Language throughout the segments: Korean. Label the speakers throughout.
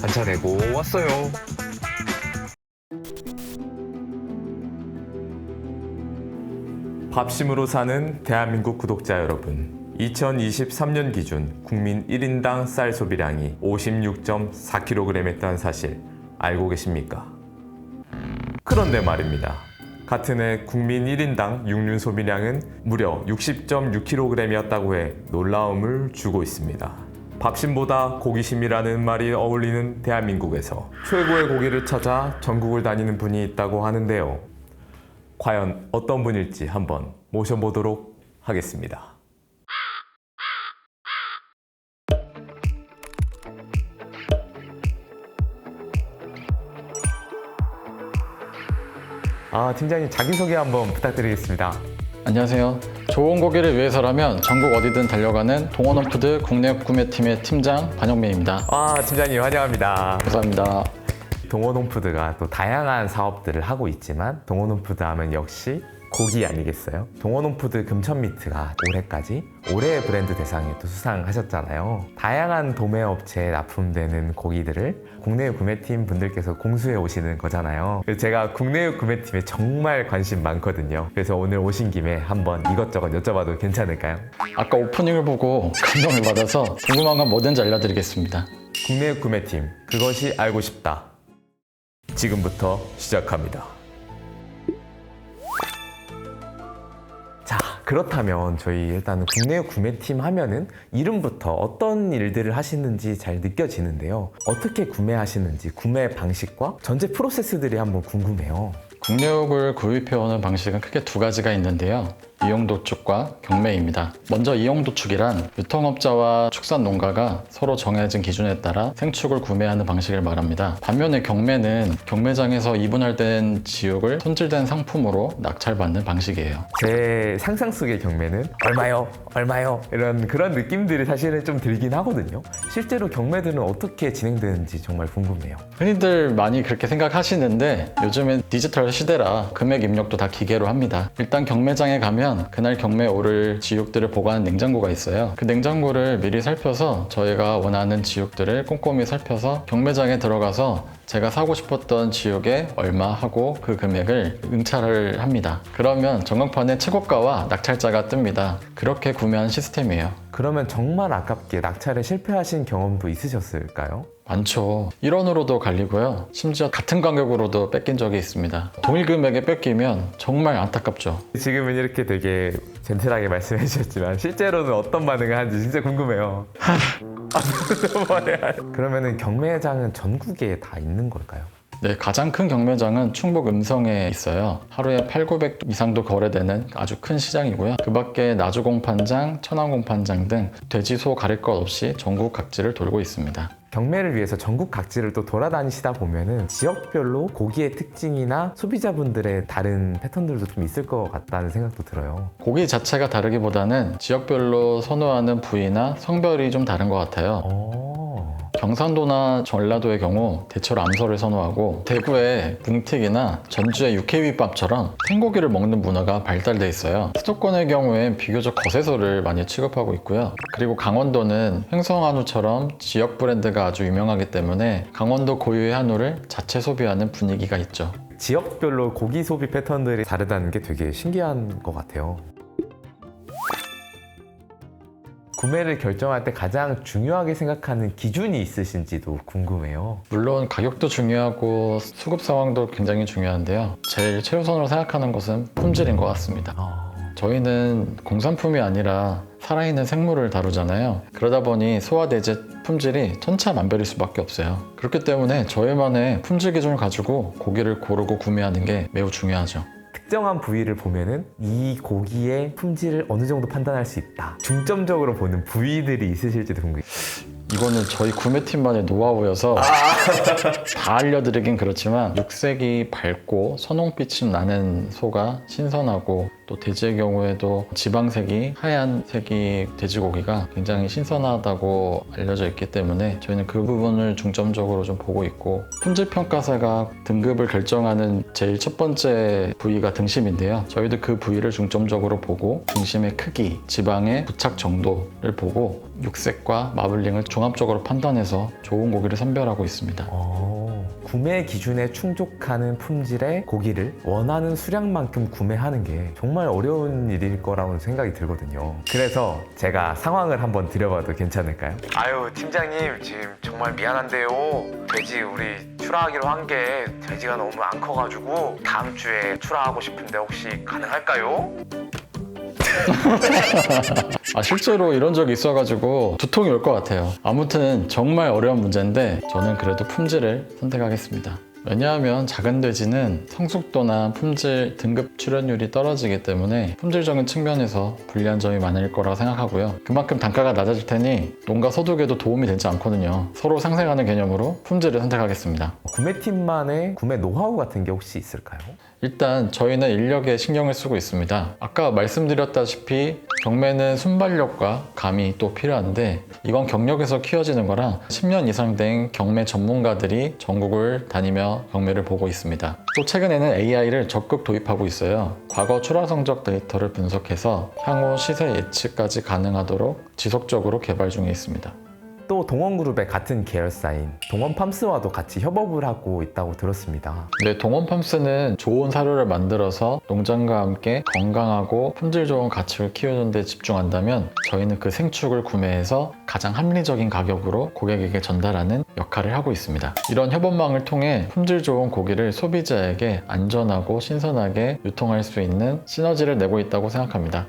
Speaker 1: 반차 내고 왔어요.
Speaker 2: 밥심으로 사는 대한민국 구독자 여러분, 2023년 기준 국민 1인당 쌀 소비량이 56.4kg였다는 사실 알고 계십니까? 그런데 말입니다. 같은 해 국민 1인당 육류 소비량은 무려 60.6kg이었다고 해 놀라움을 주고 있습니다. 밥심보다 고기심이라는 말이 어울리는 대한민국에서 최고의 고기를 찾아 전국을 다니는 분이 있다고 하는데요. 과연 어떤 분일지 한번 모셔보도록 하겠습니다. 팀장님 자기소개 한번 부탁드리겠습니다.
Speaker 3: 안녕하세요. 좋은 고기를 위해서라면 전국 어디든 달려가는 동원홈푸드 국내 구매팀의 팀장 반영민입니다.
Speaker 2: 팀장님 환영합니다.
Speaker 3: 감사합니다.
Speaker 2: 동원홈푸드가 또 다양한 사업들을 하고 있지만 동원홈푸드 하면 역시 고기 아니겠어요? 동원홈푸드 금천미트가 올해까지 올해의 브랜드 대상에 또 수상하셨잖아요. 다양한 도매업체에 납품되는 고기들을 국내 구매팀 분들께서 공수해 오시는 거잖아요. 그래서 제가 국내 구매팀에 정말 관심 많거든요. 그래서 오늘 오신 김에 한번 이것저것 여쭤봐도 괜찮을까요?
Speaker 3: 아까 오프닝을 보고 감동을 받아서 궁금한 건 뭐든지 알려드리겠습니다.
Speaker 2: 국내 구매팀, 그것이 알고 싶다. 지금부터 시작합니다. 자, 그렇다면 저희 일단 국내 구매팀 하면은 이름부터 어떤 일들을 하시는지 잘 느껴지는데요. 어떻게 구매하시는지 구매 방식과 전체 프로세스들이 한번 궁금해요.
Speaker 3: 국내육을 구입해오는 방식은 크게 두 가지가 있는데요. 이용도축과 경매입니다. 먼저 이용도축이란 유통업자와 축산농가가 서로 정해진 기준에 따라 생축을 구매하는 방식을 말합니다. 반면에 경매는 경매장에서 이분할된 지육을 손질된 상품으로 낙찰받는 방식이에요.
Speaker 2: 제 상상 속의 경매는 얼마요? 얼마요? 이런 그런 느낌들이 사실은 좀 들긴 하거든요. 실제로 경매들은 어떻게 진행되는지 정말 궁금해요.
Speaker 3: 흔히들 많이 그렇게 생각하시는데 요즘엔 디지털 시대라 금액 입력도 다 기계로 합니다. 일단 경매장에 가면 그날 경매에 오를 지육들을 보관하는 냉장고가 있어요. 그 냉장고를 미리 살펴서 저희가 원하는 지육들을 꼼꼼히 살펴서 경매장에 들어가서 제가 사고 싶었던 지육에 얼마 하고 그 금액을 응찰을 합니다. 그러면 전광판에 최고가와 낙찰자가 뜹니다. 그렇게 구매한 시스템이에요.
Speaker 2: 그러면 정말 아깝게 낙찰에 실패하신 경험도 있으셨을까요?
Speaker 3: 많죠. 1원으로도 갈리고요. 심지어 같은 가격으로도 뺏긴 적이 있습니다. 동일 금액에 뺏기면 정말 안타깝죠.
Speaker 2: 지금은 이렇게 되게 젠틀하게 말씀해 주셨지만 실제로는 어떤 반응을 하는지 진짜 궁금해요. 그러면은 경매장은 전국에 다 있는 걸까요?
Speaker 3: 네, 가장 큰 경매장은 충북 음성에 있어요. 하루에 800, 900 이상도 거래되는 아주 큰 시장이고요. 그 밖에 나주공판장, 천안공판장 등 돼지, 소 가릴 것 없이 전국 각지를 돌고 있습니다.
Speaker 2: 경매를 위해서 전국 각지를 또 돌아다니시다 보면은 지역별로 고기의 특징이나 소비자분들의 다른 패턴들도 좀 있을 것 같다는 생각도 들어요.
Speaker 3: 고기 자체가 다르기보다는 지역별로 선호하는 부위나 성별이 좀 다른 것 같아요. 경상도나 전라도의 경우 대체로 암소를 선호하고 대구의 뭉틱이나 전주의 육회비밥처럼 생고기를 먹는 문화가 발달돼 있어요. 수도권의 경우엔 비교적 거세소를 많이 취급하고 있고요. 그리고 강원도는 횡성한우처럼 지역 브랜드가 아주 유명하기 때문에 강원도 고유의 한우를 자체 소비하는 분위기가 있죠.
Speaker 2: 지역별로 고기 소비 패턴들이 다르다는 게 되게 신기한 것 같아요. 구매를 결정할 때 가장 중요하게 생각하는 기준이 있으신지도 궁금해요.
Speaker 3: 물론 가격도 중요하고 수급 상황도 굉장히 중요한데요. 제일 최우선으로 생각하는 것은 품질인 것 같습니다. 저희는 공산품이 아니라 살아있는 생물을 다루잖아요. 그러다 보니 소화대제 품질이 천차만별일 수밖에 없어요. 그렇기 때문에 저희만의 품질 기준을 가지고 고기를 고르고 구매하는 게 매우 중요하죠.
Speaker 2: 특정한 부위를 보면은 이 고기의 품질을 어느 정도 판단할 수 있다. 중점적으로 보는 부위들이 있으실지도 궁금해요.
Speaker 3: 이거는 저희 구매팀만의 노하우여서 다 알려드리긴 그렇지만 육색이 밝고 선홍빛이 나는 소가 신선하고 또 돼지의 경우에도 지방색이 하얀색이 돼지고기가 굉장히 신선하다고 알려져 있기 때문에 저희는 그 부분을 중점적으로 좀 보고 있고, 품질 평가사가 등급을 결정하는 제일 첫 번째 부위가 등심인데요. 저희도 그 부위를 중점적으로 보고 등심의 크기, 지방의 부착 정도를 보고 육색과 마블링을 종합적으로 판단해서 좋은 고기를 선별하고 있습니다.
Speaker 1: 구매 기준에 충족하는 품질의 고기를 원하는 수량만큼 구매하는 게 정말 어려운 일일 거라고 생각이 들거든요. 그래서 제가 상황을 한번 드려봐도 괜찮을까요? 아유, 팀장님, 지금 정말 미안한데요. 돼지 우리 출하하기로 한 게 돼지가 너무 안 커가지고 다음 주에 출하하고 싶은데 혹시 가능할까요?
Speaker 3: 실제로 이런 적이 있어가지고 두통이 올 것 같아요. 아무튼 정말 어려운 문제인데 저는 그래도 품질을 선택하겠습니다. 왜냐하면 작은 돼지는 성숙도나 품질, 등급 출현율이 떨어지기 때문에 품질적인 측면에서 불리한 점이 많을 거라고 생각하고요. 그만큼 단가가 낮아질 테니 농가 소득에도 도움이 되지 않거든요. 서로 상생하는 개념으로 품질을 선택하겠습니다.
Speaker 1: 구매팀만의 구매 노하우 같은 게 혹시 있을까요?
Speaker 3: 일단 저희는 인력에 신경을 쓰고 있습니다. 아까 말씀드렸다시피 경매는 순발력과 감이 또 필요한데 이건 경력에서 키워지는 거라 10년 이상 된 경매 전문가들이 전국을 다니며 경매를 보고 있습니다. 또 최근에는 AI를 적극 도입하고 있어요. 과거 출하 성적 데이터를 분석해서 향후 시세 예측까지 가능하도록 지속적으로 개발 중에 있습니다.
Speaker 1: 또 동원그룹의 같은 계열사인 동원팜스와도 같이 협업을 하고 있다고 들었습니다.
Speaker 3: 네, 동원팜스는 좋은 사료를 만들어서 농장과 함께 건강하고 품질 좋은 가축을 키우는 데 집중한다면 저희는 그 생축을 구매해서 가장 합리적인 가격으로 고객에게 전달하는 역할을 하고 있습니다. 이런 협업망을 통해 품질 좋은 고기를 소비자에게 안전하고 신선하게 유통할 수 있는 시너지를 내고 있다고 생각합니다.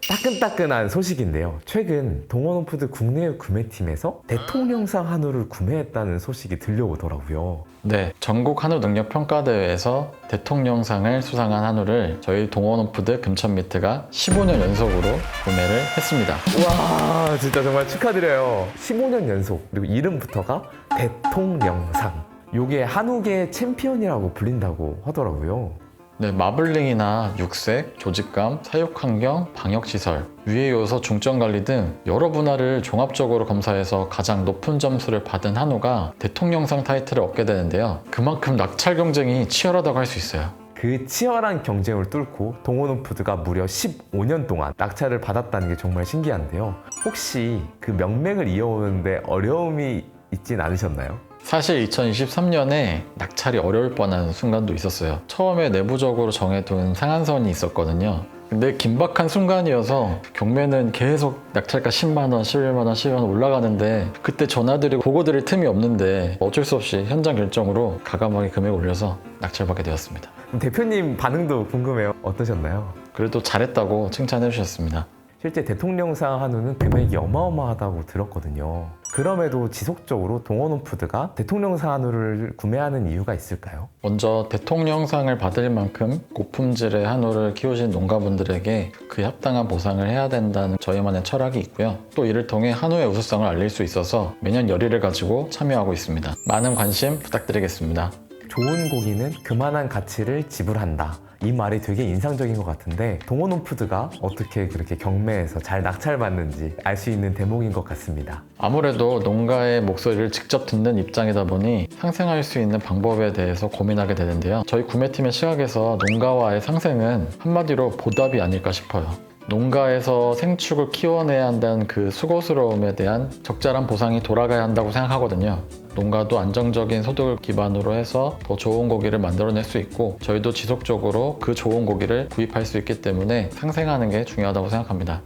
Speaker 1: 따끈따끈한 소식인데요. 최근 동원홈푸드 국내외 구매팀에서 대통령상 한우를 구매했다는 소식이 들려오더라고요.
Speaker 3: 네, 전국 한우 능력 평가대회에서 대통령상을 수상한 한우를 저희 동원홈푸드 금천미트가 15년 연속으로 구매를 했습니다.
Speaker 1: 와, 진짜 정말 축하드려요. 15년 연속, 그리고 이름부터가 대통령상. 요게 한우계 챔피언이라고 불린다고 하더라고요.
Speaker 3: 네, 마블링이나 육색, 조직감, 사육환경, 방역시설, 유해 요소 중점관리 등 여러 분야를 종합적으로 검사해서 가장 높은 점수를 받은 한우가 대통령상 타이틀을 얻게 되는데요. 그만큼 낙찰 경쟁이 치열하다고 할 수 있어요.
Speaker 1: 그 치열한 경쟁을 뚫고 동원홈푸드가 무려 15년 동안 낙찰을 받았다는 게 정말 신기한데요. 혹시 그 명맥을 이어오는데 어려움이 있진 않으셨나요?
Speaker 3: 사실 2023년에 낙찰이 어려울 뻔한 순간도 있었어요. 처음에 내부적으로 정해둔 상한선이 있었거든요. 근데 긴박한 순간이어서 경매는 계속 낙찰가 10만원, 11만원, 12만원 올라가는데 그때 전화드리고 보고드릴 틈이 없는데 어쩔 수 없이 현장 결정으로 가감하게 금액을 올려서 낙찰받게 되었습니다.
Speaker 1: 그럼 대표님 반응도 궁금해요. 어떠셨나요?
Speaker 3: 그래도 잘했다고 칭찬해 주셨습니다.
Speaker 1: 실제 대통령상 한우는 금액이 어마어마하다고 들었거든요. 그럼에도 지속적으로 동원홈푸드가 대통령상 한우를 구매하는 이유가 있을까요?
Speaker 3: 먼저 대통령상을 받을 만큼 고품질의 한우를 키우신 농가분들에게 그 합당한 보상을 해야 된다는 저희만의 철학이 있고요. 또 이를 통해 한우의 우수성을 알릴 수 있어서 매년 열의를 가지고 참여하고 있습니다. 많은 관심 부탁드리겠습니다.
Speaker 1: 좋은 고기는 그만한 가치를 지불한다. 이 말이 되게 인상적인 것 같은데 동원홈푸드가 어떻게 그렇게 경매에서 잘 낙찰받는지 알 수 있는 대목인 것 같습니다.
Speaker 3: 아무래도 농가의 목소리를 직접 듣는 입장이다 보니 상생할 수 있는 방법에 대해서 고민하게 되는데요. 저희 구매팀의 시각에서 농가와의 상생은 한마디로 보답이 아닐까 싶어요. 농가에서 생축을 키워내야 한다는 그 수고스러움에 대한 적절한 보상이 돌아가야 한다고 생각하거든요. 농가도 안정적인 소득을 기반으로 해서 더 좋은 고기를 만들어낼 수 있고 저희도 지속적으로 그 좋은 고기를 구입할 수 있기 때문에 상생하는 게 중요하다고 생각합니다.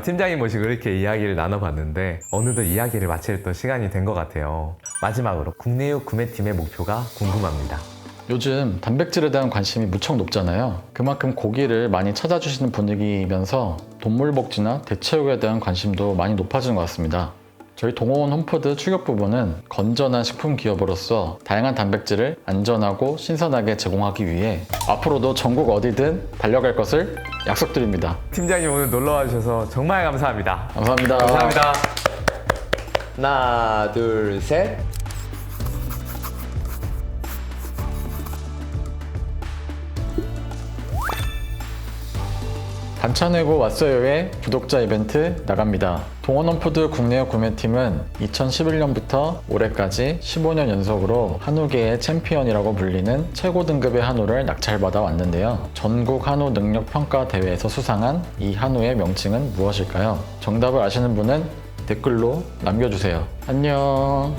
Speaker 1: 팀장님 모시고 이렇게 이야기를 나눠봤는데 어느덧 이야기를 마칠 또 시간이 된 것 같아요. 마지막으로 국내외 구매팀의 목표가 궁금합니다.
Speaker 3: 요즘 단백질에 대한 관심이 무척 높잖아요. 그만큼 고기를 많이 찾아주시는 분위기이면서 동물복지나 대체육에 대한 관심도 많이 높아지는 것 같습니다. 저희 동원 홈푸드 추격 부분은 건전한 식품 기업으로서 다양한 단백질을 안전하고 신선하게 제공하기 위해 앞으로도 전국 어디든 달려갈 것을 약속드립니다.
Speaker 1: 팀장님 오늘 놀러와 주셔서 정말 감사합니다.
Speaker 3: 감사합니다.
Speaker 1: 감사합니다. 하나, 둘, 셋.
Speaker 3: 반찬회고 왔어요의 구독자 이벤트 나갑니다. 동원원푸드 국내역 구매팀은 2011년부터 올해까지 15년 연속으로 한우계의 챔피언이라고 불리는 최고 등급의 한우를 낙찰받아 왔는데요. 전국 한우 능력 평가 대회에서 수상한 이 한우의 명칭은 무엇일까요? 정답을 아시는 분은 댓글로 남겨주세요. 안녕.